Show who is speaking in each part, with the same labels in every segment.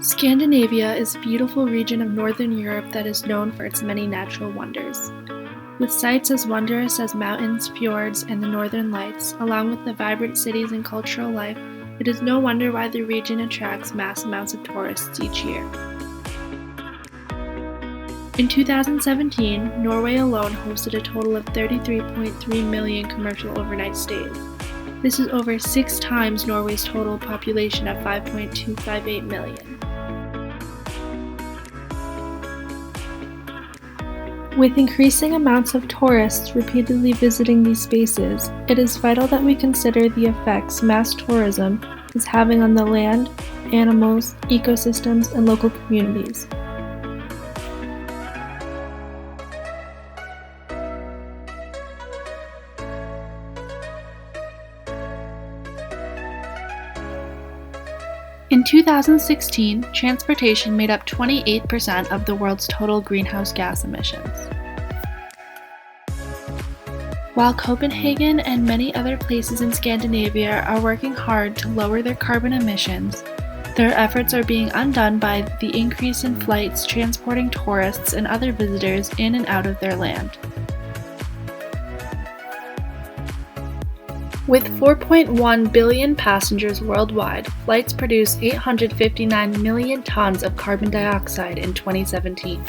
Speaker 1: Scandinavia is a beautiful region of northern Europe that is known for its many natural wonders. With sights as wondrous as mountains, fjords, and the northern lights, along with the vibrant cities and cultural life, it is no wonder why the region attracts mass amounts of tourists each year. In 2017, Norway alone hosted a total of 33.3 million commercial overnight stays. This is over 6 times Norway's total population of 5.258 million. With increasing amounts of tourists repeatedly visiting these spaces, it is vital that we consider the effects mass tourism is having on the land, animals, ecosystems, and local communities. In 2016, transportation made up 28% of the world's total greenhouse gas emissions. While Copenhagen and many other places in Scandinavia are working hard to lower their carbon emissions, their efforts are being undone by the increase in flights transporting tourists and other visitors in and out of their land. With 4.1 billion passengers worldwide, flights produced 859 million tons of carbon dioxide in 2017.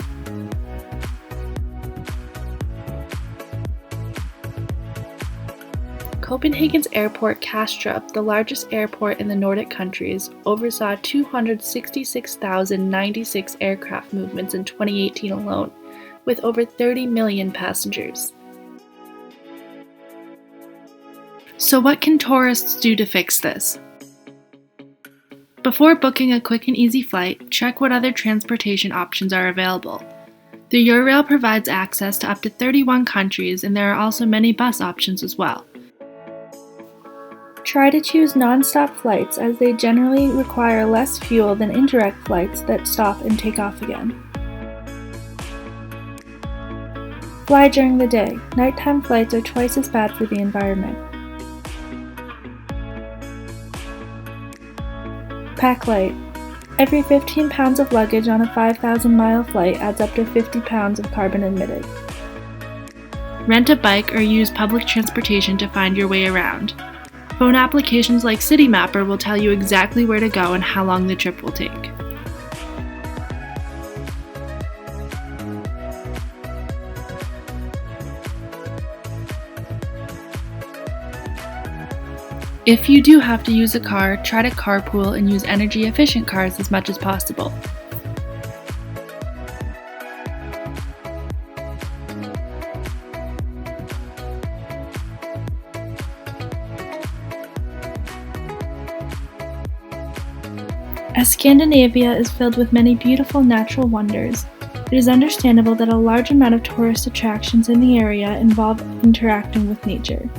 Speaker 1: Copenhagen's airport Kastrup, the largest airport in the Nordic countries, oversaw 266,096 aircraft movements in 2018 alone, with over 30 million passengers. So what can tourists do to fix this? Before booking a quick and easy flight, check what other transportation options are available. The Eurail provides access to up to 31 countries, and there are also many bus options as well. Try to choose non-stop flights as they generally require less fuel than indirect flights that stop and take off again. Fly during the day. Nighttime flights are twice as bad for the environment. Pack light. Every 15 pounds of luggage on a 5,000-mile flight adds up to 50 pounds of carbon emitted. Rent a bike or use public transportation to find your way around. Phone applications like City Mapper will tell you exactly where to go and how long the trip will take. If you do have to use a car, try to carpool and use energy-efficient cars as much as possible. As Scandinavia is filled with many beautiful natural wonders, it is understandable that a large amount of tourist attractions in the area involve interacting with nature.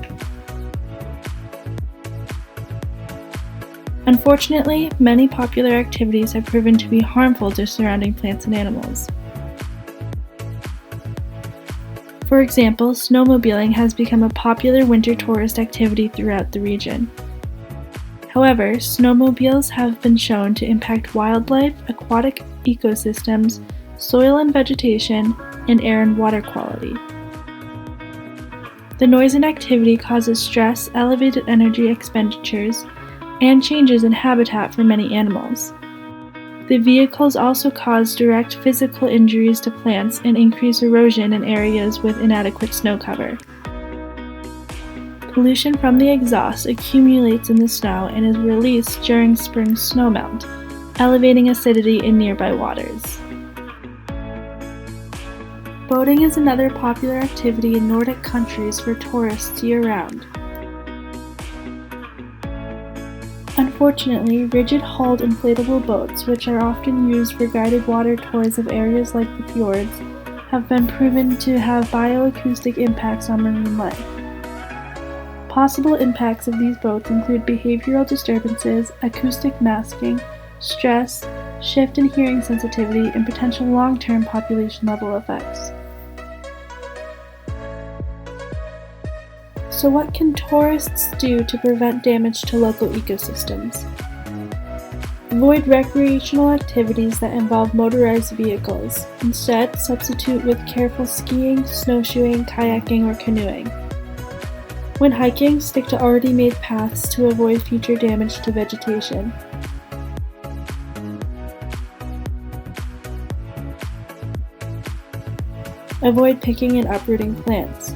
Speaker 1: Unfortunately, many popular activities have proven to be harmful to surrounding plants and animals. For example, snowmobiling has become a popular winter tourist activity throughout the region. However, snowmobiles have been shown to impact wildlife, aquatic ecosystems, soil and vegetation, and air and water quality. The noise and activity causes stress, elevated energy expenditures, and changes in habitat for many animals. The vehicles also cause direct physical injuries to plants and increase erosion in areas with inadequate snow cover. Pollution from the exhaust accumulates in the snow and is released during spring snowmelt, elevating acidity in nearby waters. Boating is another popular activity in Nordic countries for tourists year-round. Unfortunately, rigid-hulled inflatable boats, which are often used for guided water tours of areas like the fjords, have been proven to have bioacoustic impacts on marine life. Possible impacts of these boats include behavioral disturbances, acoustic masking, stress, shift in hearing sensitivity, and potential long-term population-level effects. So what can tourists do to prevent damage to local ecosystems? Avoid recreational activities that involve motorized vehicles. Instead, substitute with careful skiing, snowshoeing, kayaking, or canoeing. When hiking, stick to already made paths to avoid future damage to vegetation. Avoid picking and uprooting plants.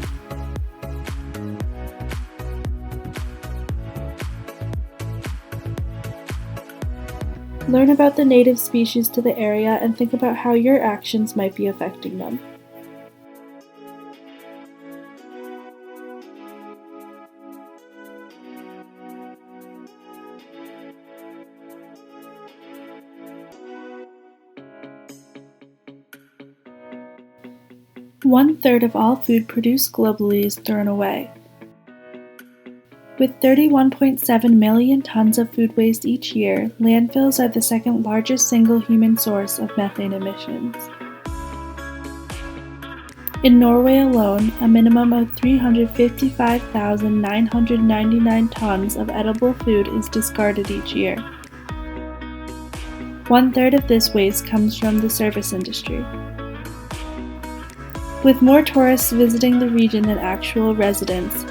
Speaker 1: Learn about the native species to the area and think about how your actions might be affecting them. One-third of all food produced globally is thrown away. With 31.7 million tons of food waste each year, landfills are the second largest single human source of methane emissions. In Norway alone, a minimum of 355,999 tons of edible food is discarded each year. One-third of this waste comes from the service industry. With more tourists visiting the region than actual residents,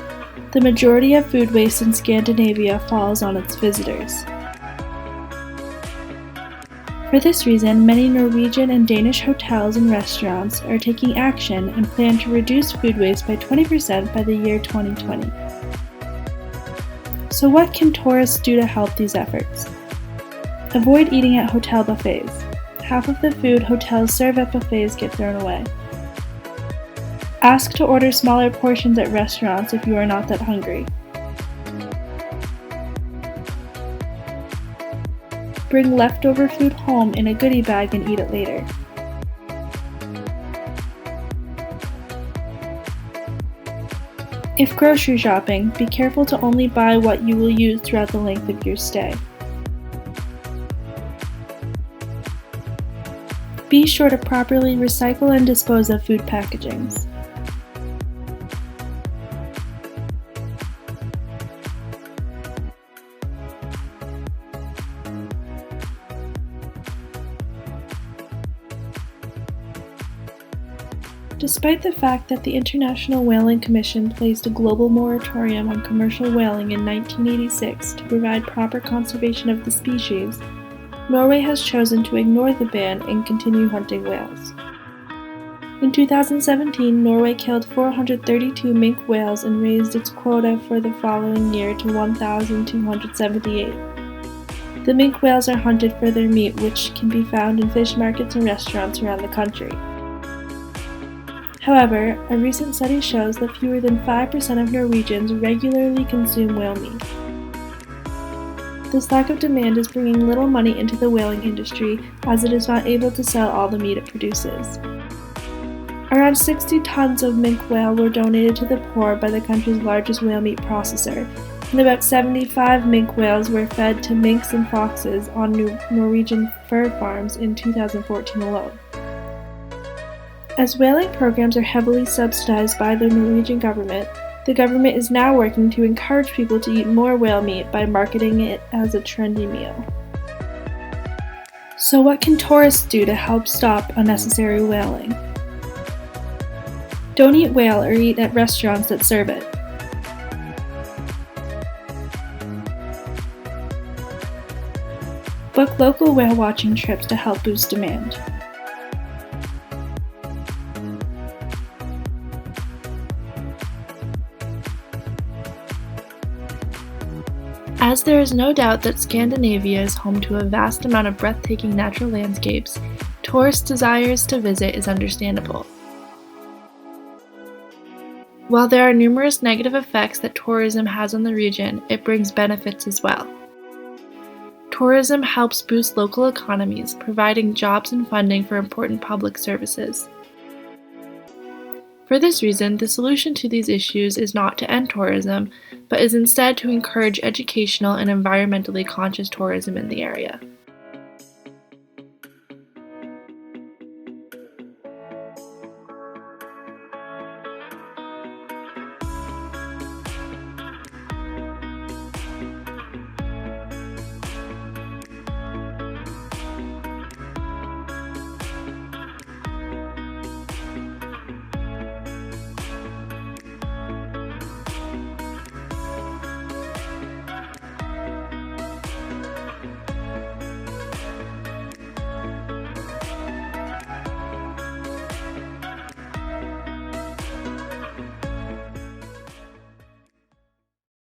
Speaker 1: the majority of food waste in Scandinavia falls on its visitors. For this reason, many Norwegian and Danish hotels and restaurants are taking action and plan to reduce food waste by 20% by the year 2020. So what can tourists do to help these efforts? Avoid eating at hotel buffets. Half of the food hotels serve at buffets get thrown away. Ask to order smaller portions at restaurants if you are not that hungry. Bring leftover food home in a goodie bag and eat it later. If grocery shopping, be careful to only buy what you will use throughout the length of your stay. Be sure to properly recycle and dispose of food packagings. Despite the fact that the International Whaling Commission placed a global moratorium on commercial whaling in 1986 to provide proper conservation of the species, Norway has chosen to ignore the ban and continue hunting whales. In 2017, Norway killed 432 minke whales and raised its quota for the following year to 1,278. The minke whales are hunted for their meat, which can be found in fish markets and restaurants around the country. However, a recent study shows that fewer than 5% of Norwegians regularly consume whale meat. This lack of demand is bringing little money into the whaling industry, as it is not able to sell all the meat it produces. Around 60 tons of minke whale were donated to the poor by the country's largest whale meat processor, and about 75 minke whales were fed to minks and foxes on Norwegian fur farms in 2014 alone. As whaling programs are heavily subsidized by the Norwegian government, the government is now working to encourage people to eat more whale meat by marketing it as a trendy meal. So what can tourists do to help stop unnecessary whaling? Don't eat whale or eat at restaurants that serve it. Book local whale watching trips to help boost demand. As there is no doubt that Scandinavia is home to a vast amount of breathtaking natural landscapes, tourists' desires to visit is understandable. While there are numerous negative effects that tourism has on the region, it brings benefits as well. Tourism helps boost local economies, providing jobs and funding for important public services. For this reason, the solution to these issues is not to end tourism, but is instead to encourage educational and environmentally conscious tourism in the area.